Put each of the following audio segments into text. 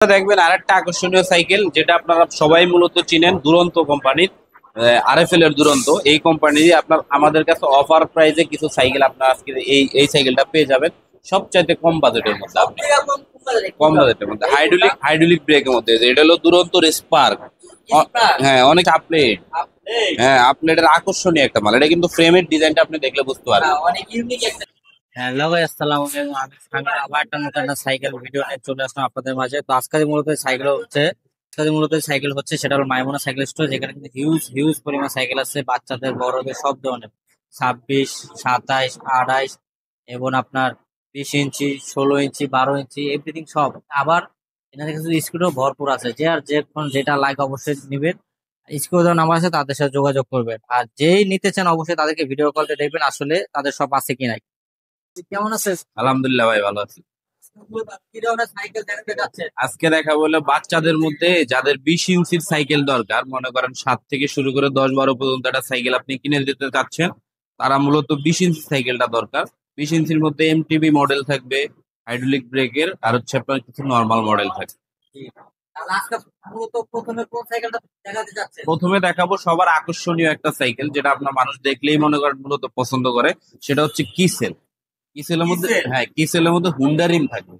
দেখবেন আরেকটা আকর্ষণীয় সাইকেল যেটা আপনারা সবাই মূলত চিনেন, দুরন্ত কোম্পানির। আরএফএল এর দুরন্ত এই কোম্পানি আপনার আমাদের কাছে অফার প্রাইসে কিছু সাইকেল আপনার আজকে এই সাইকেলটা পেয়ে যাবেন সবচাইতে কম বাজেটের মধ্যে। আপনি কম বাজেটের মধ্যে হাইড্রোলিক ব্রেকের মধ্যে, এটা হলো দুরন্ত স্পার্ক। হ্যাঁ, অনেক আপডেট। হ্যাঁ, আপডেটের আকর্ষণীয় একটা মাল। এটা কিন্তু ফ্রেমের ডিজাইনটা আপনি দেখলে বুঝতে পারবেন। হ্যালো ভাই, আসসালামু আলাইকুম। আমি সামির আবার একটা নতুন একটা সাইকেল ভিডিও নিয়ে চলে আসলাম আপনাদের মাঝে। তো আজকে মূলত সাইকেল হচ্ছে সেটা হলো মাইমুনা সাইকেল স্টোর, যেখানে কিন্তু হিউজ হিউজ পরিমাণ সাইকেল আছে, বাচ্চাদের বড়দের সব ধরনের। 26, 27, 28 এবং আপনার 20 ইঞ্চি, 16 ইঞ্চি, 12 ইঞ্চি, এভরিথিং সব। আবার এনাদের কাছে স্কুটিও ভরপুর আছে। যে আর যখন যেটা লাগে অবশ্যই নিবেন। স্কুল যখন নাম্বার আছে তাদের সাথে যোগাযোগ করবেন, আর যেই নিতে চান অবশ্যই তাদেরকে ভিডিও কলতে দেখবেন আসলে তাদের সব আছে কিনা। কেমন আছে? আলহামদুলিল্লাহ ভাই, ভালো আছি। কি ধরনের সাইকেল দেখতে যাচ্ছে? আজকে দেখাবো হলো বাচ্চাদের মধ্যে যাদের 20 ইঞ্চির সাইকেল দরকার, মনে করেন 7 থেকে শুরু করে 10-12 পর্যন্ত একটা সাইকেল আপনি কিনে দিতে চাচ্ছেন, তারা মূলত 20 ইঞ্চি সাইকেলটা দরকার। 20 ইঞ্চির মধ্যে এমটিবি মডেল থাকবে, হাইড্রোলিক ব্রেকের, আর হচ্ছে আপনার কিছু নর্মাল মডেল থাকবে। জি। তাহলে আজকে মূলত প্রথমে কোন সাইকেলটা দেখাতে যাচ্ছে? প্রথমে দেখাবো সবার আকর্ষণীয় একটা সাইকেল, যেটা আপনার মানুষ দেখলেই মনে করেন মূলত পছন্দ করে, সেটা হচ্ছে কিসেল। কিসেলের মধ্যে, হ্যাঁ, কিসেলের মধ্যে হুন্ডা রিম থাকবে।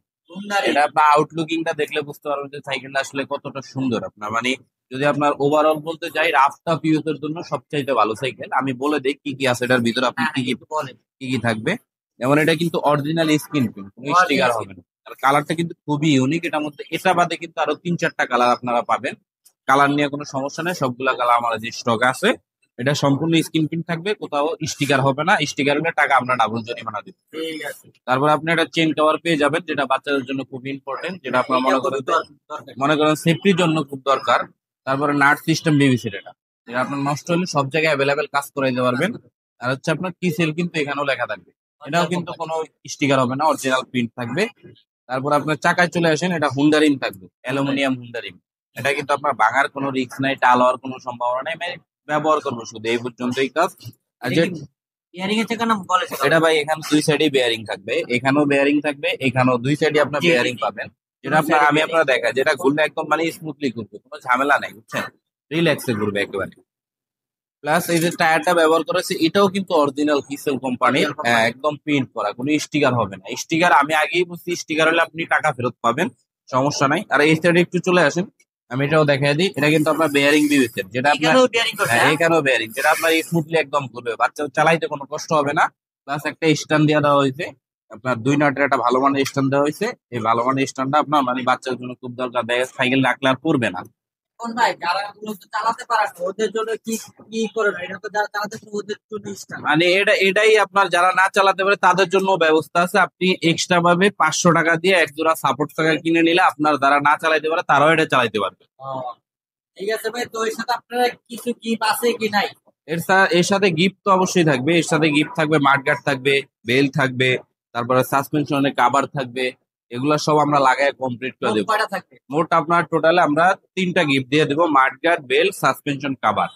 এটা আপনার আউটলুকিংটা দেখলে বুঝতে পারবেন যে সাইকেলটা আসলে কতটা সুন্দর। আপনার মানে যদি আপনার ওভারঅল বলতে যাই, রাফ টাফ ইউজের জন্য সবচাইতে ভালো সাইকেল। আমি বলে দিই কি কি আছে এটার ভিতরে, আপনি কি কি বলেন। কি কি থাকবে। যেমন এটা কিন্তু অরিজিনাল স্ক্রিন প্রিন্ট, কোনো স্টিকার হবে না। আর কালারটা কিন্তু খুবই ইউনিক। এটার মধ্যে এটা বাদে কিন্তু আরো 3-4টা কালার আপনারা পাবেন। কালার নিয়ে কোনো সমস্যা নেই, সবগুলা কালার আমাদের যে স্টক আছে। এটা সম্পূর্ণ স্ক্রিন প্রিন্ট থাকবে, কোথাও স্টিকার হবে না। স্টিকার হলে টাকা আমরা ডাবল জরিমানা দিব। ঠিক আছে। তারপর আপনি একটা চেন কভার পেয়ে যাবেন, যেটা বাচ্চাদের জন্য খুব ইম্পর্টেন্ট, যেটা আপনার মনে করেন সেফটির জন্য খুব দরকার। তারপরে নাট সিস্টেম বিবিসির, যেটা আপনার নষ্ট হলে সব জায়গায় অ্যাভেলেবেল কাজ করে দিতে পারবেন। আর হচ্ছে আপনার কি সেল কিন্তু এখানেও লেখা থাকবে। এটাও কিন্তু কোনো স্টিকার হবে না, অরিজিনাল প্রিন্ট থাকবে। তারপর আপনার চাকায় চলে আসেন, এটা হুন্ডা রিম থাকবে, অ্যালুমিনিয়াম হুন্ডা রিম। এটা কিন্তু আপনার ভাঙার কোনো রিস্ক নাই, টাল হওয়ার কোনো সম্ভাবনা নেই। আমি ব্যবহার করবো শুধু এই পর্যন্তই কাজ। আর যে ইয়ারিং এর থেকে নাম বলেছে এটা ভাই, এখানে দুই সাইডে বেয়ারিং থাকবে, এখানেও বেয়ারিং থাকবে, এখানেও দুই সাইডে আপনার বেয়ারিং পাবেন। যেটা আপনার আমি আপনার দেখা, যেটা ঘুরলে একদম মানে স্মুথলি ঘুরবে, কোনো ঝামেলা নাই, বুঝছেন, রিল্যাক্সে ঘুরবে একেবারে। প্লাস এই যে টায়ারটা ব্যবহার করেছে, এটাও কিন্তু অরিজিনাল কিসেল কোম্পানির, একদম প্রিন্ট করা, কোনো স্টিকার হবে না। স্টিকার আমি আগেই বলছি, স্টিকার হলে আপনি টাকা ফেরত পাবেন, সমস্যা নাই। আর এই সাইডে একটু চলে আসেন, আমি এটাও দেখাই দিই। এটা কিন্তু আপনার বেয়ারিং বিবেচেন, যেটা আপনার এখানেও বেয়ারিং, যেটা আপনার স্মুথলি একদম ঘুরবে, বাচ্চা চালাইতে কোনো কষ্ট হবে না। প্লাস একটা স্ট্যান্ড দিয়ে দেওয়া হয়েছে, আপনার 2 নাটের একটা ভালো মানের স্ট্যান্ড দেওয়া হয়েছে। এই ভালো মানের স্ট্যান্ডটা আপনার মানে বাচ্চার জন্য খুব দরকার, দেয় সাইকেল রাখলে আর পড়বে না। কোন ভাই যারা মূলত চালাতে পারে না, ওদের জন্য কি কি করে না? এটা তো যারা চালাতে পারে ওদের জন্য ইস্টার। মানে এটাই আপনার যারা না চালাতে পারে তাদের জন্য ব্যবস্থা আছে। আপনি এক্সট্রা ভাবে 500 টাকা দিয়ে এক জোড়া সাপোর্ট সাইকেল কিনে নিলে আপনার যারা না চালাতে পারে তারাও এটা চালাতে পারবে। ঠিক আছে ভাই, তো এর সাথে আপনারা কিছু গিফট আছে কি নাই? এর সাথে গিফট তো অবশ্যই থাকবে। এর সাথে গিফট থাকবে, মাডগার্ড থাকবে, বেল থাকবে, তারপরে সাসপেনশনের কাভার থাকবে। এগুলা সব আমরা লাগায় কমপ্লিট করে দেবো। কয়টা থাকবে? মোট আপনার টোটালে আমরা 3টা গিফট দিয়ে দেবো, মাডগার্ড, বেল, সাসপেনশন, কাভার।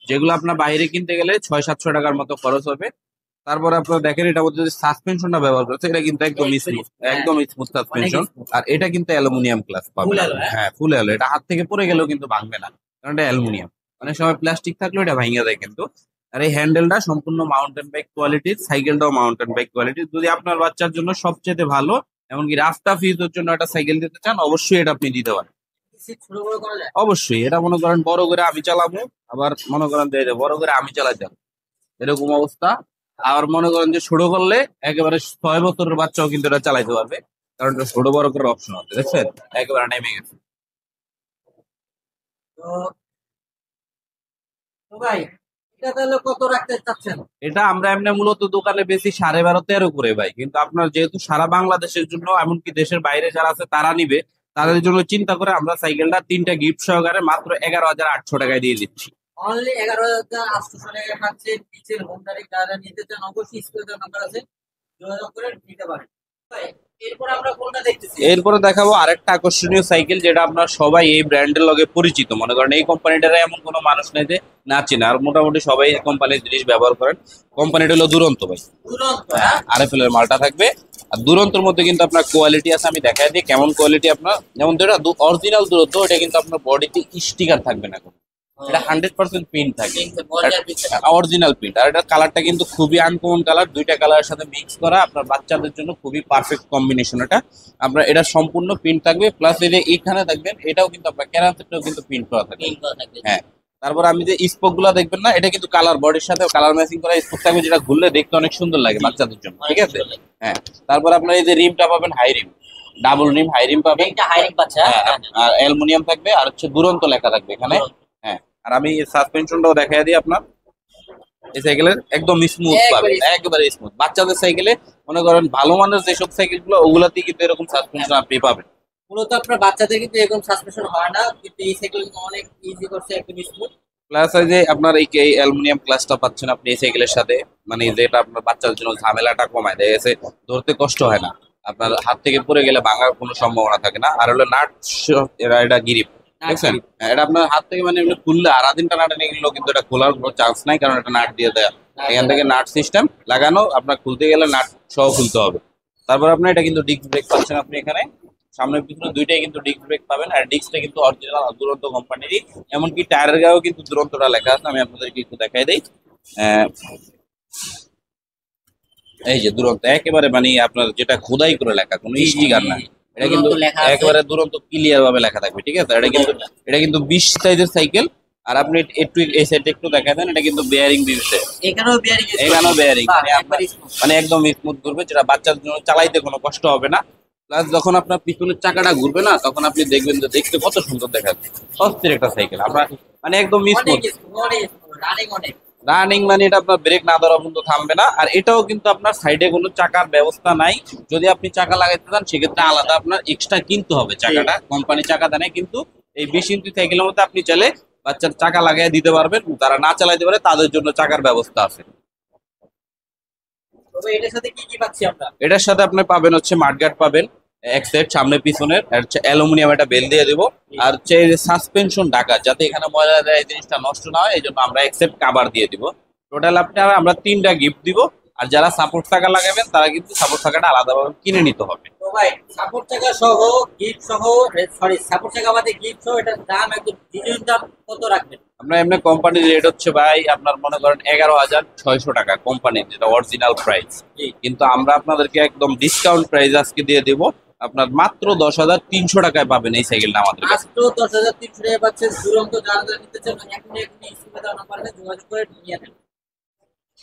যেগুলো আপনার বাইরে কিনতে গেলে 600-700 টাকার মতো খরচ হবে। তারপরে আপনারা দেখেন, এটা মধ্যে যে সাসপেনশনটা ব্যবহার করছে, এটা কিন্তু একদম স্মুথ, একদম স্মুথ সাসপেনশন। আর এটা কিন্তু অ্যালুমিনিয়াম ক্লাস পাবেন। হ্যাঁ, ফুল অ্যালো। এটা হাত থেকে পড়ে গেলেও কিন্তু ভাঙবে না, কারণ এটা অ্যালুমিনিয়াম। অনেক সময় প্লাস্টিক থাকলেও এটা ভাঙিয়ে দেয় কিন্তু। আর এই হ্যান্ডেলটা সম্পূর্ণ মাউন্টেন বাইক কোয়ালিটির, সাইকেলটাও মাউন্টেন বাইক কোয়ালিটির। যদি আপনার বাচ্চার জন্য সবচেয়ে ভালো, এমনকি রাস্তা ফিউজের জন্য একটা সাইকেল দিতে চান, অবশ্যই এটা আপনি দিতে পারেন। ছোট বড় করা যায়? অবশ্যই। এটা মনে করেন বড় করে আমি চালাবো, আবার মনে করেন যে বড় করে আমি চালাই যাবো, এরকম অবস্থা। আর মনে করেন যে ছোট করলে একেবারে 6 বছরের বাচ্চাও কিন্তু এটা চালাইতে পারবে, কারণ এটা ছোট বড় করার অপশন আছে, দেখছেন, একেবারে নেমে গেছে। তো তো ভাই, এটা তাহলে কত রাখতে চাচ্ছেন? এটা আমরা এমনি মূলত দোকানে বেশি 12.5-13 করে ভাই, কিন্তু আপনার যেহেতু সারা বাংলাদেশের জন্য, এমনকি দেশের বাইরে যারা আছে তারা নিবে, তাদের জন্য চিন্তা করে আমরা সাইকেলটা 3টা গিফট সহকারে মাত্র 11,800 টাকায় দিয়ে দিচ্ছি। অনলি 11,800 টাকা পাচ্ছেন। নিচের হোম ডাইরেক্ট যারা নিতে চান অবশ্যই স্ক্রিনে নাম্বার আছে, যোগাযোগ করে নিতে পারেন। এরপর আমরা কোনটা দেখতেছি? এরপরে দেখাবো আরেকটা আকর্ষণীয় সাইকেল, যেটা আপনার সবাই এই ব্র্যান্ডের লগে পরিচিত। মনে করেন এই কোম্পানিটার এমন কোনো মানুষ নেই যে না চিনে, আর মোটামুটি সবাই এই কোম্পানির জিনিস ব্যবহার করেন। কোম্পানিটা হলো দুরন্ত ভাই। দুরন্ত, হ্যাঁ, হ্যাঁ? আরএফএল এর মালটা থাকবে। আর দুরন্তর মধ্যে কিন্তু আপনার কোয়ালিটি আছে, আমি দেখাই দিই কেমন কোয়ালিটি। আপনার যেমন যেটা অরিজিনাল দুরন্ত, এটা কিন্তু আপনার বডিতে স্টিকার থাকবে না কোনো, এটা 100% প্রিন্ট থাকে, কিন্তু মজার বিষয়, অরিজিনাল প্রিন্ট। আর এটার কালারটা কিন্তু খুবই আনকমন কালার, দুইটা কালারের সাথে মিক্স করা, আপনার বাচ্চাদের জন্য খুবই পারফেক্ট কম্বিনেশন এটা। আপনার এটা সম্পূর্ণ প্রিন্ট থাকবে, প্লাস এই যে এইখানে দেখবেন এটাও কিন্তু আপনার ক্যারামটাও কিন্তু প্রিন্ট করা থাকবে। কিন্তু থাকবে। হ্যাঁ, তারপর আমি যে স্পোক গুলা দেখবেন না, এটা কিন্তু কালার বডির সাথে কালার ম্যাচিং করা স্পোক থাকবে, যেটা ঘুরলে দেখতে অনেক সুন্দর লাগে বাচ্চাদের জন্য, ঠিক আছে। হ্যাঁ, তারপর আপনার এই যে রিমটা পাবেন হাই রিম, ডাবল রিম হাই রিম পাবেন। এটা হাইরিং পাচ্ছে, হ্যাঁ, হ্যাঁ? আর অ্যালুমিনিয়াম থাকবে, আর হচ্ছে দুরন্ত লেখা থাকবে এখানে। হ্যাঁ, আর আমি সাসপেনশনটাও দেখাই দিই আপনার। এই সাইকেলের একদম স্মুথ পাবেন, একবারে একেবারে স্মুথ। বাচ্চাদের সাইকেলে মনে করেন ভালো মানের যেসব সাইকেল গুলো, ওগুলাতেই কিন্তু এরকম সাসপেনশন আপনি পাবেন। মূলত আপনার বাচ্চাদের কিন্তু এরকম সাসপেনশন হয় না, কিন্তু এই সাইকেল কিন্তু অনেক ইজি করছে, একদম স্মুথ। প্লাস এই যে আপনার এই অ্যালুমিনিয়াম ক্লাসটা পাচ্ছেন আপনি এই সাইকেলের সাথে, মানে যেটা আপনার বাচ্চাদের জন্য ঝামেলাটা কমায় দেয়, গেছে ধরতে কষ্ট হয় না, আপনার হাত থেকে পড়ে গেলে ভাঙার কোনো সম্ভাবনা থাকে না। আর হলো নাট, এটা গিরিপ দেখছেন। হ্যাঁ, এটা আপনার হাত থেকে মানে এমনি খুললে আর আদিনটা নাটে নিয়ে গেলেও কিন্তু এটা খোলার কোনো চান্স নাই, কারণ এটা নাট দিয়ে দেয়। এখান থেকে নাট সিস্টেম লাগানো, আপনার খুলতে গেলে নাট সহ খুলতে হবে। তারপর আপনি এটা কিন্তু ডিস্ক ব্রেক পাচ্ছেন আপনি এখানে, সামনে পিছনে দুইটাই কিন্তু ডিস্ক ব্রেক পাবেন। আর ডিস্কটা কিন্তু অরিজিনাল দুরন্ত কোম্পানিরই, এমনকি টায়ারের গায়েও কিন্তু দুরন্তটা লেখা আছে, আমি আপনাদেরকে একটু দেখাই দিই। আহ, এই যে দুরন্ত একেবারে মানে আপনার যেটা খোদাই করে লেখা, কোনো স্টিকার না, এটা কিন্তু দুরন্ত লেখা আছে। একেবারে দুরন্ত ক্লিয়ার ভাবে লেখা থাকবে, ঠিক আছে। এটা কিন্তু 20 সাইজের সাইকেল। আর আপনি একটু এই সাইডে একটু দেখা দেন, এটা কিন্তু বেয়ারিং দিচ্ছে, এখানেও বিয়ারিং এখানেও বেয়ারিং, মানে আপনার একবার স্মুথ। মানে একদম স্মুথ ঘুরবে, যেটা বাচ্চার জন্য চালাইতে কোনো কষ্ট হবে না। প্লাস যখন আপনার পিছনের চাকাটা ঘুরবে না, তখন আপনি দেখবেন যে দেখতে কত সুন্দর দেখা যাচ্ছে, অস্থির একটা সাইকেল। আমরা মানে একদম স্মুথ অনেক স্মুথ, অনেক স্মুথ, রানিং অনেক। রানিং, মানে এটা আপনার ব্রেক না ধরা পর্যন্ত থামবে না। আর এটাও কিন্তু আপনার সাইডে কোনো চাকার ব্যবস্থা নাই, যদি আপনি চাকা লাগাইতে চান সেক্ষেত্রে আলাদা আপনার এক্সট্রা কিনতে হবে চাকাটা, কোম্পানি চাকা দেয় না। কিন্তু এই 20 ইঞ্চি সাইকেলের মধ্যে আপনি চাইলে বাচ্চার চাকা লাগাই দিতে পারবেন, যারা না চালাইতে পারে তাদের জন্য চাকার ব্যবস্থা আছে। তবে এটার সাথে কি কি পাচ্ছি আমরা? এটার সাথে আপনি পাবেন হচ্ছে মাঠগার্ড পাবেন এক সেট সামনে পিছনের, আর হচ্ছে অ্যালুমিনিয়াম একটা বেল দিয়ে দেবো। আর হচ্ছে সাসপেনশন ঢাকা, যাতে এখানে ময়লা দেয় এই জিনিসটা নষ্ট না হয়, এই জন্য আমরা এক সেট কাভার দিয়ে দিব। টোটাল আপনি আমরা 3টা গিফট দিব। আর যারা সাপোর্ট চাকা লাগাবেন তারা কিন্তু সাপোর্ট চাকাটা আলাদাভাবে কিনে নিতে হবে। তো ভাই, সাপোর্ট চাকা সহ, গিফট সহ, সরি সাপোর্ট চাকা বাদে গিফট সহ এটার দাম একদম ডিজাইন দাম কত রাখবেন? আপনার এমনি কোম্পানির রেট হচ্ছে ভাই আপনার মনে করেন 11,600 টাকা কোম্পানির, যেটা অরিজিনাল প্রাইস। জি। কিন্তু আমরা আপনাদেরকে একদম ডিসকাউন্ট প্রাইস আজকে দিয়ে দেব, আপনার মাত্র 10,300 টাকায় পাবেন এই সাইকেলটা আমাদের কাছে। মাত্র 10,300 টাকা পাচ্ছেন। দুরন্ত যারা যারা নিতে চান এখনই এখনই স্ক্রিনে দেওয়া নাম্বারে যোগাযোগ করে নিয়ে নেন।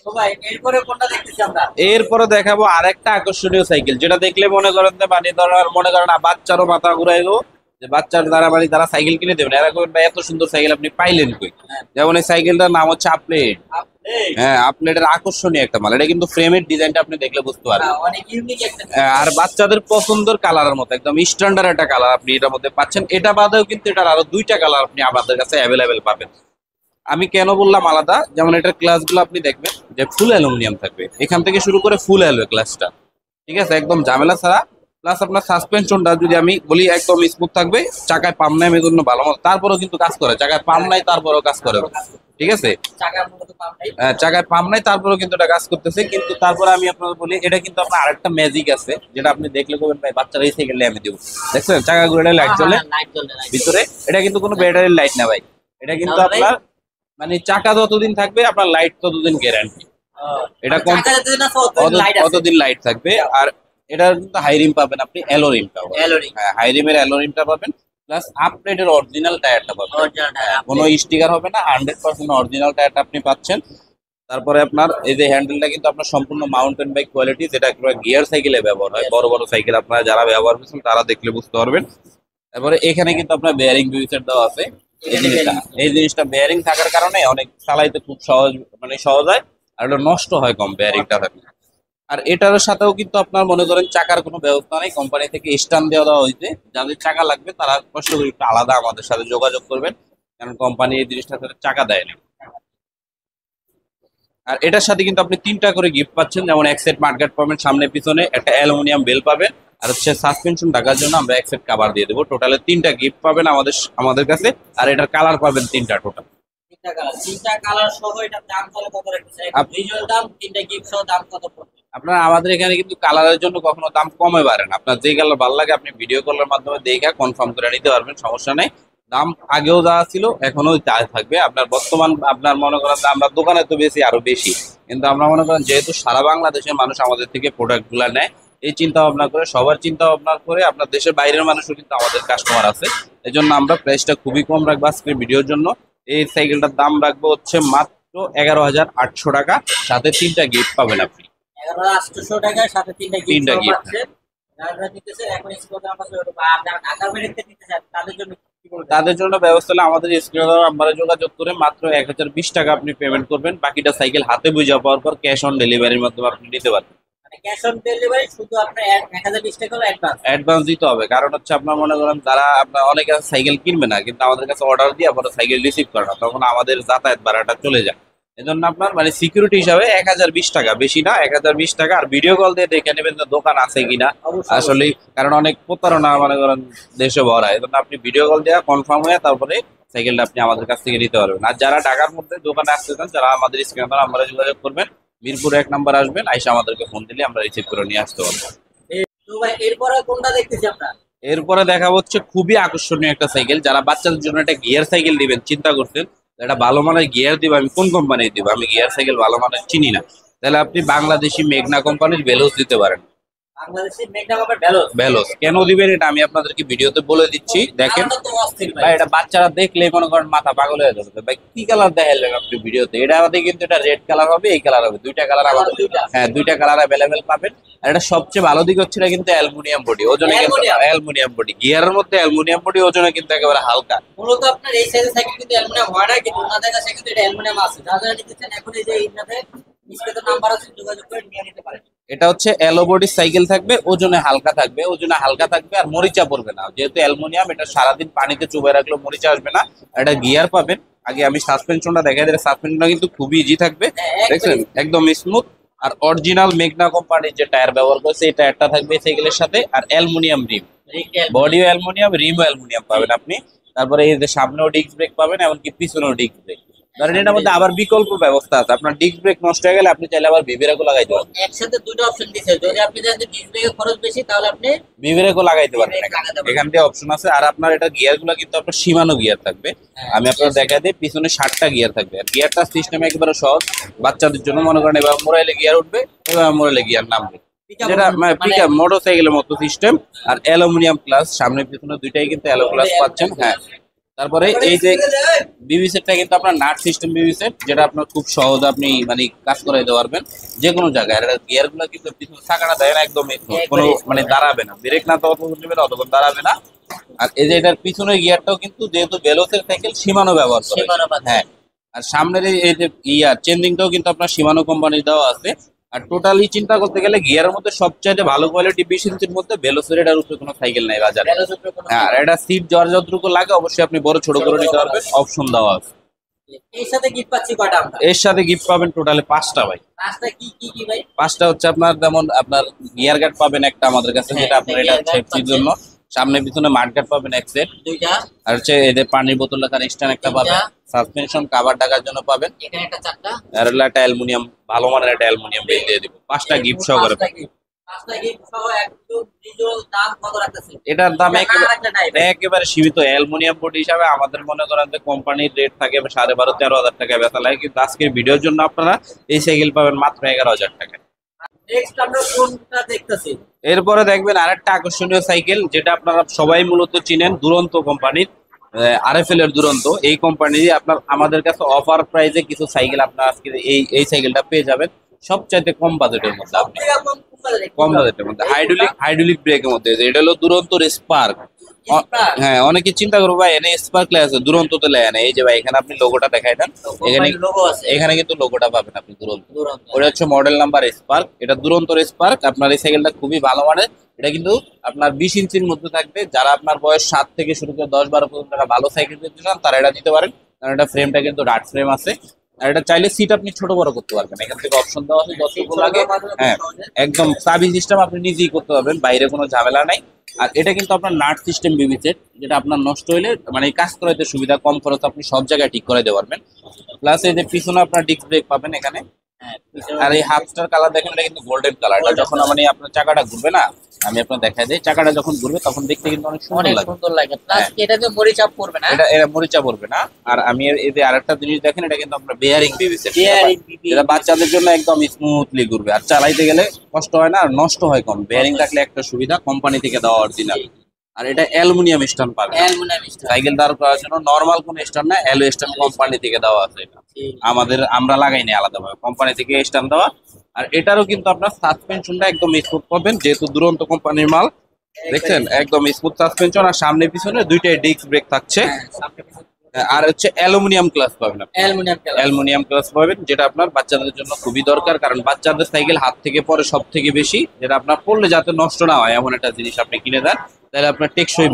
তো ভাই, এরপরে কোনটা দেখতেছি আমরা? এরপরে দেখাবো আরেকটা আকর্ষণীয় সাইকেল, যেটা দেখলে মনে করেন যে মানে ধরার মনে করেন বাচ্চারও মাথা ঘুরাইলো, যে বাচ্চার দ্বারা মানে তারা সাইকেল কিনে দেবেন, এরা করবেন ভাই এত সুন্দর সাইকেল আপনি পাইলেন কই। যেমন এই সাইকেলটার নাম হচ্ছে আপলেট। আপনি হ্যাঁ, আপলেটের আকর্ষণীয় একটা মাল, এটা কিন্তু ফ্রেমের ডিজাইনটা আপনি দেখলে বুঝতে পারবেন। অনেক ইউনিক একটা। আর বাচ্চাদের পছন্দের কালারের মতো একদম স্ট্যান্ডার্ড একটা কালার আপনি এটার মধ্যে পাচ্ছেন। এটা বাদেও কিন্তু এটার আরো 2টা কালার আপনি আমাদের কাছে অ্যাভেলেবেল পাবেন। আমি কেন বললাম আলাদা, যেমন এটার ক্লাসগুলো আপনি দেখবেন যে ফুল অ্যালুমিনিয়াম থাকবে, এখান থেকে শুরু করে ফুল অ্যালুমিনিয়াম ক্লাসটা, ঠিক আছে, একদম ঝামেলা ছাড়া। প্লাস আপনার সাসপেনশনটা যদি আমি বলি একদম স্মুথ থাকবে, চাকায় পাম নাই এজন্য ভালো মতো, তারপরেও কিন্তু কাজ করে, চাকায় পাম নাই তারপরেও কাজ করে, ঠিক আছে। চাকার মূলত পাম নাই। চাকায় পাম নাই তারপরেও কিন্তু এটা কাজ করতেছে। কিন্তু তারপরে আমি আপনাদের বলি, এটা কিন্তু আপনার আরেকটা ম্যাজিক আছে, যেটা আপনি দেখলে করবেন ভাই বাচ্চারা এই সাইকেলে আমি দেবো। দেখছেন চাকা ঘুরে লাইট জ্বলে লাইট জ্বলে, লাইট ভিতরে, এটা কিন্তু কোনো ব্যাটারির লাইট না ভাই, এটা কিন্তু তাহলে? আপনার মানে চাকা যতদিন থাকবে আপনার লাইট ততদিন গ্যারান্টি। এটা কম চাকা যাতে না লাইট আছে। কতদিন লাইট থাকবে। আর এটা কিন্তু হাই রিম পাবেন আপনি, অ্যালো রিমটা, অ্যালোরিং। হ্যাঁ হাই রিমের অ্যালো রিমটা পাবেন। প্লাস আপডেটের অরিজিনাল টায়ারটা পাবেন, অরিজিনাল টায়ার। কোনো স্টিকার হবে না, 100% অরিজিনাল টায়ারটা আপনি পাচ্ছেন। তারপরে আপনার এই যে হ্যান্ডেলটা কিন্তু আপনার সম্পূর্ণ মাউন্টেন বাইক কোয়ালিটি, যেটা গিয়ার সাইকেলে ব্যবহার হয়, বড় বড় সাইকেল আপনারা যারা ব্যবহার করছেন তারা দেখলে বুঝতে পারবেন। তারপরে এখানে কিন্তু আপনার বেয়ারিং দুইসেট দেওয়া আছে। এই জিনিসটা বেয়ারিং থাকার কারণে অনেক চালাইতে খুব সহজ, মানে সহজ হয়, আর এটা নষ্ট হয় কম বেয়ারিংটা থাকলে। আর এটার সাথেও কিন্তু আপনার মনে করেন চাকার কোনো ব্যবস্থা নেই, কোম্পানি থেকে স্ট্যান্ড দেওয়া হয়েছে, যাদের চাকা লাগবে তারা কষ্ট করে একটু আলাদা আমাদের সাথে যোগাযোগ করবেন, কারণ কোম্পানি এই জিনিসটার সাথে চাকা দেয় না। আর এটার সাথে কিন্তু আপনি 3টা করে গিফট পাচ্ছেন, যেমন এক সেট মাঠগার্ড পাবেন সামনে পিছনে, একটা অ্যালুমিনিয়াম বেল পাবেন, আর হচ্ছে সাসপেনশন ঢাকার জন্য আমরা এক সেট কভার দিয়ে দেবো। টোটালে 3টা গিফট পাবেন আমাদের কাছে, আর এটার কালার পাবেন 3টা টোটাল। তিনটা কালার সহ এটার দাম তাহলে কত রাখতেছে? ভিজুয়াল দাম, তিনটা গিফট সহ দাম কত পড়বে? আপনার আমাদের এখানে কিন্তু কালারের জন্য কখনো দাম কমে পারেন, আপনার যে কালার ভালো লাগে আপনি ভিডিও কলের মাধ্যমে দেখে কনফার্ম করে নিতে পারবেন, সমস্যা নেই। দাম আগেও যা ছিল এখনো যা থাকবে। আপনার বর্তমান আপনার মনে করেন যে আমরা দোকানে তো বেশি আরো বেশি, কিন্তু আমরা মনে করেন যেহেতু সারা বাংলাদেশের মানুষ আমাদের থেকে প্রোডাক্ট গুলা নেয়, এই চিন্তা ভাবনা করে, সবার চিন্তা ভাবনা করে, আপনার দেশের বাইরের মানুষও কিন্তু আমাদের কাস্টমার আছে, এই জন্য আমরা প্রাইসটা খুবই কম রাখবো আজকের ভিডিওর জন্য। এই সাইকেলটার দাম রাখবো হচ্ছে মাত্র 11,800 টাকা, সাথে 3টা গিফট পাবেন আপনি। 11,800 টাকায় সাথে তিনটা গিফট পাচ্ছেন। তাদের জন্য ব্যবস্থা হলে আমাদের স্ক্রিনে দেওয়া নাম্বারে যোগাযোগ করে মাত্র 1,020 টাকা আপনি পেমেন্ট করবেন, বাকিটা সাইকেল হাতে বুঝে পাওয়ার পর ক্যাশ অন ডেলিভারির মাধ্যমে আপনি নিতে পারবেন। ক্যাশ অন ডেলিভারি শুধু আপনার 1,020 টাকা হলো অ্যাডভান্স। অ্যাডভান্স দিতে হবে, কারণ হচ্ছে আপনার মনে করেন যারা আপনার অনেকে সাইকেল কিনবে না, কিন্তু আমাদের কাছে অর্ডার দিয়ে আবার সাইকেল রিসিভ করে না, তখন আমাদের যাতায়াত ভাড়াটা চলে যায়। এজন্য আপনার মানে সিকিউরিটি হিসাবে 1,020 টাকা, বেশি না, 1,020 টাকা। আর ভিডিও কল দিয়ে দেখে নেবেন যে দোকান আছে কিনা আসলে, কারণ অনেক প্রতারণা মনে করেন দেশে ভরা, এজন্য আপনি ভিডিও কল দিয়ে কনফার্ম হয়ে তারপরে সাইকেলটা আপনি আমাদের কাছ থেকে নিতে পারবেন। আর যারা ঢাকার মধ্যে দোকানে আসতে চান, যারা আমাদের স্ক্রিনে নাম্বারে যোগাযোগ করবেন, মিরপুর 1 নাম্বার আসবেন, আইসা আমাদেরকে ফোন দিলে আমরা রিসিভ করে নিয়ে আসতে পারবো। তো ভাই এরপরে কোনটা দেখতেছি আমরা? এরপরে দেখা হচ্ছে খুবই আকর্ষণীয় একটা সাইকেল, যারা বাচ্চাদের জন্য একটা গিয়ার সাইকেল দিবেন চিন্তা করছেন, একটা ভালো মানের গিয়ার দিব, আমি কোন কোম্পানি দিব, আমি গিয়ার সাইকেল ভালো মানের চিনি না, তাহলে আপনি বাংলাদেশি মেঘনা কোম্পানির ভেলোস দিতে পারেন। বাংলাদেশি মেঘনা কাপের ভেলোস। ভেলোস কেন দিবেন এটা আমি আপনাদেরকে ভিডিওতে বলে দিচ্ছি, দেখেন ভাই, এটা বাচ্চারা দেখলে মনে করেন মাথা পাগল হয়ে যাবে, ভাই কি কালার দেখালেন আপনি ভিডিওতে, এটা আমাদের কিন্তু এটা রেড কালার হবে, এই কালার হবে, 2টা কালার আমাদের, হ্যাঁ 2টা কালার অ্যাভেলেবেল পাবেন। আর এটা সবচেয়ে ভালো দিক হচ্ছে এটা কিন্তু অ্যালুমিনিয়াম বডি, ওজনে কিন্তু অ্যালুমিনিয়াম বডি, গিয়ারের মধ্যে অ্যালুমিনিয়াম বডি, ওজনে কিন্তু একেবারে হালকা। মূলত আপনার এই সাইজের সাইকেল কিন্তু অ্যালুমিনিয়াম হয় না, কিন্তু ওনাদের কাছে কিন্তু এটা অ্যালুমিনিয়াম আছে। যারা নিতে চান এখন এই যে ইনাতে স্ক্রিনে নাম্বার আছে, যোগাযোগ করে নিয়ে নিতে পারেন। এটা হচ্ছে অ্যালো বডি সাইকেল থাকবে, ওজনে হালকা থাকবে, আর মরিচা পড়বে না, যেহেতু অ্যালুমিনিয়াম এটা সারাদিন পানিতে চুবাই রাখলেও মরিচা আসবে না। এটা গিয়ার পাবেন, আগে আমি সাসপেনশনটা দেখাই দিই, সাসপেনশনটা কিন্তু খুবই ইজি থাকবে, দেখছেন একদম স্মুথ। আর অরিজিনাল মেঘনা কোম্পানির যে টায়ার ব্যবহার করেছে এই টায়ারটা থাকবে এই সাইকেলের সাথে, আর অ্যালুমিনিয়াম রিম, বডিও অ্যালুমিনিয়াম, রিমও অ্যালুমিনিয়াম পাবেন আপনি। তারপরে এই যে সামনেও ডিস্ক ব্রেক পাবেন, এমনকি পিছনেও ডিস্ক ব্রেক। ধরেন এটার মধ্যে আবার বিকল্প ব্যবস্থা আছে, আপনার ডিস্ক ব্রেক নষ্ট হয়ে গেলে আপনি চাইলে আবার ভিভেরাকও লাগাইতে পারেন। একসাথে দুটো অপশন দিয়েছে, যদি আপনি চান যে ডিস্ক ব্রেকের খরচ বেশি তাহলে আপনি ভিভেরাকও লাগাইতে পারবেন, এখান দিয়ে অপশন আছে। আর আপনার এটা গিয়ার গুলো কিন্তু আপনার সীমানো গিয়ার থাকবে, আমি আপনার দেখা দিই, পিছনে 60টা গিয়ার থাকবে। আর গিয়ারটা সিস্টেম একেবারে সহজ, বাচ্চাদের জন্য মনে করেন এবার মোবাইলে গিয়ার উঠবে, এবার মোবাইলে গিয়ার নামবে, যেটা পিকআপ মোটরসাইকেলের মতো সিস্টেম। আর অ্যালুমিনিয়াম ক্লাস, সামনে পিছনে দুইটাই কিন্তু অ্যালো ক্লাস পাচ্ছেন। হ্যাঁ, তারপরে এই যে বিবি সেটটা কিন্তু আপনার নাট সিস্টেম বিবি সেট, যেটা আপনার খুব সহজে আপনি মানে কাজ করাইতে পারবেন যে কোনো জায়গায়। আর গিয়ার গুলো কিন্তু পিছনে চাকাটা দেয় না, একদম কোনো মানে দাঁড়াবে না, ব্রেক না ততক্ষণ নেবে না, অতক্ষণ দাঁড়াবে না। আর এই যে এটার পিছনের গিয়ারটাও কিন্তু যেহেতু ভেলোসের সাইকেল সীমানো ব্যবহার করে, হ্যাঁ। আর সামনের এই যে চেঞ্জিংটাও কিন্তু আপনার সীমানো কোম্পানির দেওয়া আছে। আর টোটালি চিন্তা করতে গেলে গিয়ারের মধ্যে সবচাইতে ভালো কোয়ালিটি 20 ইঞ্চির মধ্যে ভেলোসের এটার উপরে কোনো সাইকেল নাই বাজারে। হ্যাঁ, আর এটা সিট যার যতটুকু লাগে অবশ্যই আপনি বড় ছোট করে নিতে পারবেন, অপশন দেওয়া আছে। এর সাথে গিফট পাচ্ছি কয়টা আমরা? এর সাথে গিফট পাবেন টোটালি 5টা ভাই। 5টা কি কি কি ভাই? 5টা হচ্ছে আপনার যেমন আপনার গিয়ার গার্ড পাবেন একটা আমাদের কাছে, যেটা আপনার এটা সেফটির জন্য, সামনে পিছনে মাড গার্ড পাবেন এক সেট, 2টা। আর হচ্ছে এদের পানির বোতল রাখার স্ট্যান্ড একটা পাবেন, সাসপেনশন কভার ঢাকার জন্য পাবেন, এখানে একটা 4টা, আর হলো একটা অ্যালুমিনিয়াম, ভালো মানের একটা অ্যালুমিনিয়াম বেল দিয়ে দিব। 5টা গিফট সহ করে পাবেন। 5টা গিফট সহ একটু ভিজুয়াল দাম কত রাখতেছে? এটার দাম একেবারে সীমিত, অ্যালুমিনিয়াম বডি হিসাবে আমাদের মনে করেন যে কোম্পানির রেট থাকে 12,500-13,000 টাকা বেচা লাগে, কিন্তু আজকের ভিডিওর জন্য আপনারা এই সাইকেল পাবেন মাত্র 11,000 টাকা। নেক্সট আমরা কোনটা দেখতেছি? এরপরে দেখবেন আরেকটা আকর্ষণীয় সাইকেল, যেটা আপনারা সবাই মূলত চিনেন, দুরন্ত কোম্পানির, আরএফএল এর দুরন্ত। এই কোম্পানির আপনার আমাদের কাছে অফার প্রাইসে কিছু সাইকেল আপনার আজকে এই সাইকেলটা পেয়ে যাবেন সবচাইতে কম বাজেটের মধ্যে, আপনি কম বাজেটের মধ্যে হাইড্রোলিক ব্রেকের মধ্যে। এটা হলো দুরন্তর স্পার্ক। হ্যাঁ, অনেকে চিন্তা করবো ভাই এনে স্পার্ক লেখা আছে, দুরন্ত তো লেখা নেই। এই যে ভাই এখানে আপনি লোগোটা দেখাই দেন, এখানে কিন্তু লোগোটা পাবেন আপনি দুরন্ত। ওটা হচ্ছে মডেল নাম্বার স্পার্ক, এটা দুরন্তর স্পার্ক। আপনার এই সাইকেলটা খুবই ভালো মানের, এটা কিন্তু আপনার 20 ইঞ্চির মধ্যে থাকবে। যারা আপনার বয়স 7 থেকে শুরু করে 10-12 পর্যন্ত ভালো সাইকেল কিনতে চান তারা এটা নিতে পারেন, কারণ এটা ফ্রেমটা কিন্তু ডার্ট ফ্রেম আছে। আর এটা চাইলে সিট আপনি ছোট বড় করতে পারবেন, এখান থেকে অপশন দেওয়া আছে যতটুকু লাগে। হ্যাঁ, একদম সার্ভিস সিস্টেম আপনি নিজেই করতে পারবেন, বাইরে কোনো ঝামেলা নাই। আর এটা কিন্তু আপনার নাট সিস্টেম বিবি সেট, যেটা আপনার নষ্ট হইলে মানে কাজ করাইতে সুবিধা, কম খরচ আপনি সব জায়গায় ঠিক করে দিতে পারবেন। প্লাস এই যে পিছনে আপনার ডিস্ক ব্রেক পাবেন এখানে। আর এই হাফস্টার কালার দেখেন, এটা কিন্তু গোল্ডেন কালার। যখন মানে আপনার চাকাটা ঘুরবে না, আমি আপনার দেখাই দিই, চাকাটা যখন ঘুরবে তখন দেখতে কিন্তু অনেক সুন্দর অনেক লাগে। সুন্দর লাগে, প্লাস এটা তো মরিচাপ পড়বে না, এটা এটা মরিচা পড়বে না। আর আমি এই যে আরেকটা জিনিস দেখেন, এটা কিন্তু আপনার বেয়ারিং পিভিসি, বিয়ারিং এটা বাচ্চাদের জন্য একদম স্মুথলি ঘুরবে, আর চালাইতে গেলে কষ্ট হয় না, আর নষ্ট হয় কম। বেয়ারিং থাকলে একটা সুবিধা, কোম্পানি থেকে দেওয়া অরিজিনাল। আর এটা অ্যালুমিনিয়াম স্ট্যান্ড পাবে, অ্যালুমিনিয়াম স্টাইল। সাইকেল দাঁড় করার জন্য নরমাল কোন স্ট্যান্ড না, অ্যালু স্ট্যান্ড কোম্পানি থেকে দেওয়া আছে। এটা আমরা লাগাইনি আলাদাভাবে, কোম্পানি থেকে স্ট্যান্ড দেওয়া। আর এটারও কিন্তু আপনার সাসপেনশনটা একদম স্মুথ পাবেন, যেহেতু দুরন্ত কোম্পানির মাল। দেখছেন একদম স্মুথ সাসপেনশন, আর সামনে পিছনে দুইটাই ডিস্ক ব্রেক থাকছে। আর হচ্ছে অ্যালুমিনিয়াম ক্লাস পাবেন আপনি। অ্যালুমিনিয়াম ক্লাস পাবেন, যেটা আপনার বাচ্চাদের জন্য খুবই দরকার, কারণ বাচ্চাদের সাইকেল হাত থেকে পরে সব থেকে বেশি, যেটা আপনার পড়লে যাতে নষ্ট না হয় এমন একটা জিনিস আপনি কিনে দেন, তাহলে আপনার টেকসই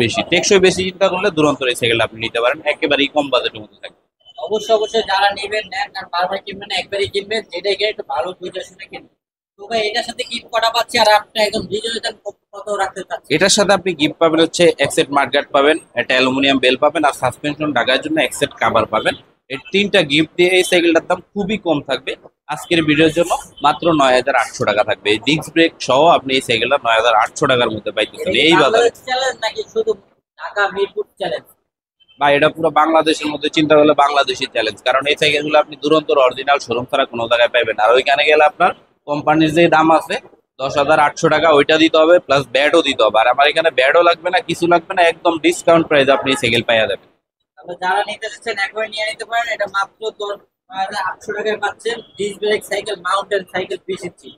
বেশি চিন্তা করলে দুরন্তর এই সাইকেলটা আপনি নিতে পারেন, একেবারেই কম বাজেটের মধ্যে থাকবে। অবশ্যই অবশ্যই যারা নেবেন নেন, আর বারবার কিনবেন না, একবারই কিনবেন, যেটা গিয়ে একটু ভালো বুঝে শুনে কিনবেন। তো ভাই এটার সাথে কি কটা পাচ্ছি, আর আপনি একদম ডিজিটাল কত রাখতে চাচ্ছেন? এটার সাথে আপনি গিফট পাবেন হচ্ছে এক্সেট মার্কেট পাবেন, একটা অ্যালুমিনিয়াম বেল পাবেন, আর সাসপেনশন ঢাকার জন্য এক্সেট কভার পাবেন। এই তিনটা গিফট দিয়ে এই সাইকেলটার দাম খুবই কম থাকবে আজকের ভিডিওর জন্য, মাত্র 9,800 টাকা থাকবে। এই ডিস্ক ব্রেক সহ আপনি এই সাইকেলটা 9,800 টাকার মধ্যে পাইতেছেন এই বাজারে। চ্যালেঞ্জ নাকি শুধু ঢাকা মিরপুর চ্যালেঞ্জ? বা এটা পুরো বাংলাদেশের মধ্যে চিন্তা করলে বাংলাদেশি চ্যালেঞ্জ, কারণ এই সাইকেলগুলো আপনি দুরন্তর অরিজিনাল শোরুম ছাড়া কোনো জায়গায় পাইবেন না। আর ওইখানে গেলে আপনার কোম্পানির যে দাম আছে 10,800 টাকা, ওইটা দিতে হবে, প্লাস ব্যাডও দিতে হবে। আর আমার এখানে ব্যাডও লাগবে না, কিছু লাগবে না, একদম ডিসকাউন্ট প্রাইস আপনি এই সাইকেল পাইয়া যাবেন। তাহলে যারা নিতে চাচ্ছেন একবার নিয়ে নিতে পারেন, এটা মাত্র 9,800 টাকায় পাচ্ছেন disc brake cycle, mountain cycle PCC.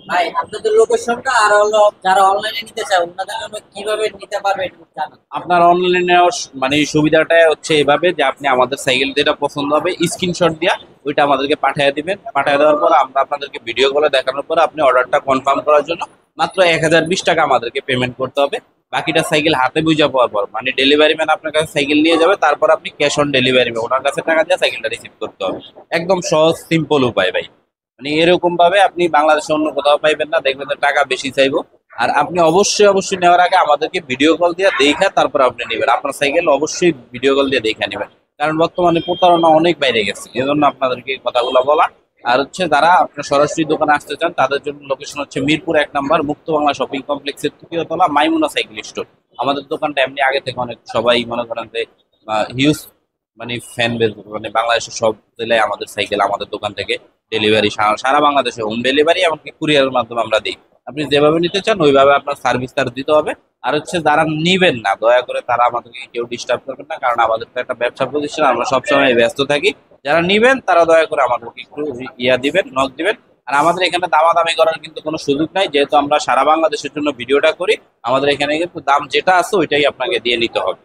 ভাই আপনাদের লোকেশনটা, আর হলো যারা অনলাইনে নিতে চায় ওনাদের জন্য কিভাবে নিতে পারবে একটু জানান। আপনার অনলাইনে নেওয়ার মানে সুবিধাটা হচ্ছে এভাবে, যে আপনি আমাদের সাইকেল যেটা পছন্দ হবে স্ক্রিনশট দিয়া ওইটা আমাদেরকে পাঠিয়ে দিবেন। পাঠিয়ে দেওয়ার পর আমরা আপনাদেরকে ভিডিও কলে দেখানোর পর আপনি অর্ডারটা কনফার্ম করার জন্য মাত্র 1,020 টাকা আমাদেরকে পেমেন্ট করতে হবে। বাকিটা সাইকেল হাতে বুঝা পাওয়ার পর মানে ডেলিভারি ম্যান আপনার কাছে সাইকেল নিয়ে যাবে, তারপর আপনি ক্যাশ অন ডেলিভারি ওনার কাছে টাকা দিয়ে সাইকেলটা রিসিভ করতে হবে। একদম সহজ সিম্পল উপায় ভাই, মানে এরকম ভাবে আপনি বাংলাদেশে অন্য কোথাও পাইবেন না, দেখবেন যে টাকা বেশি চাইবো। আর আপনি অবশ্যই নেওয়ার আগে আমাদেরকে ভিডিও কল দিয়ে দেখে তারপর আপনি নেবেন, আপনার সাইকেল অবশ্যই ভিডিও কল দিয়ে দেখে নেবেন, কারণ বর্তমানে প্রতারণা অনেক বাইরে গেছে, এজন্য আপনাদেরকে এই কথাগুলো বলা। আর হচ্ছে যারা আপনার সরাসরি দোকানে আসতে চান তাদের জন্য লোকেশন হচ্ছে মিরপুর 1 নম্বর মুক্ত বাংলা শপিং কমপ্লেক্সের তৃতীয় তলা, মাইমুনা সাইকেল স্টোর। আমাদের দোকানটা এমনি আগে থেকে অনেক সবাই মনে করেন যে হিউজ মানে ফ্যান বেস, মানে বাংলাদেশের সব জেলায় আমাদের সাইকেল আমাদের দোকান থেকে ডেলিভারি, সারা বাংলাদেশে হোম ডেলিভারি, এমনকি কুরিয়ারের মাধ্যমে আমরা দিই। আপনি যেভাবে নিতে চান ওইভাবে আপনার সার্ভিস চার্জ দিতে হবে। আর হচ্ছে যারা নিবেন না, দয়া করে তারা আমাদেরকে কেউ ডিস্টার্ব করবেন না, কারণ আমাদের তো একটা ব্যবসা প্রতিষ্ঠান, আমরা সবসময় ব্যস্ত থাকি। যারা নিবেন তারা দয়া করে আমাদেরকে একটু দিবেন, নক দিবেন। আর আমাদের এখানে দামাদামি করার কিন্তু কোনো সুযোগ নাই, যেহেতু আমরা সারা বাংলাদেশের জন্য ভিডিওটা করি। আমাদের এখানে কিন্তু দাম যেটা আছে ওইটাই আপনাকে দিয়ে নিতে হবে।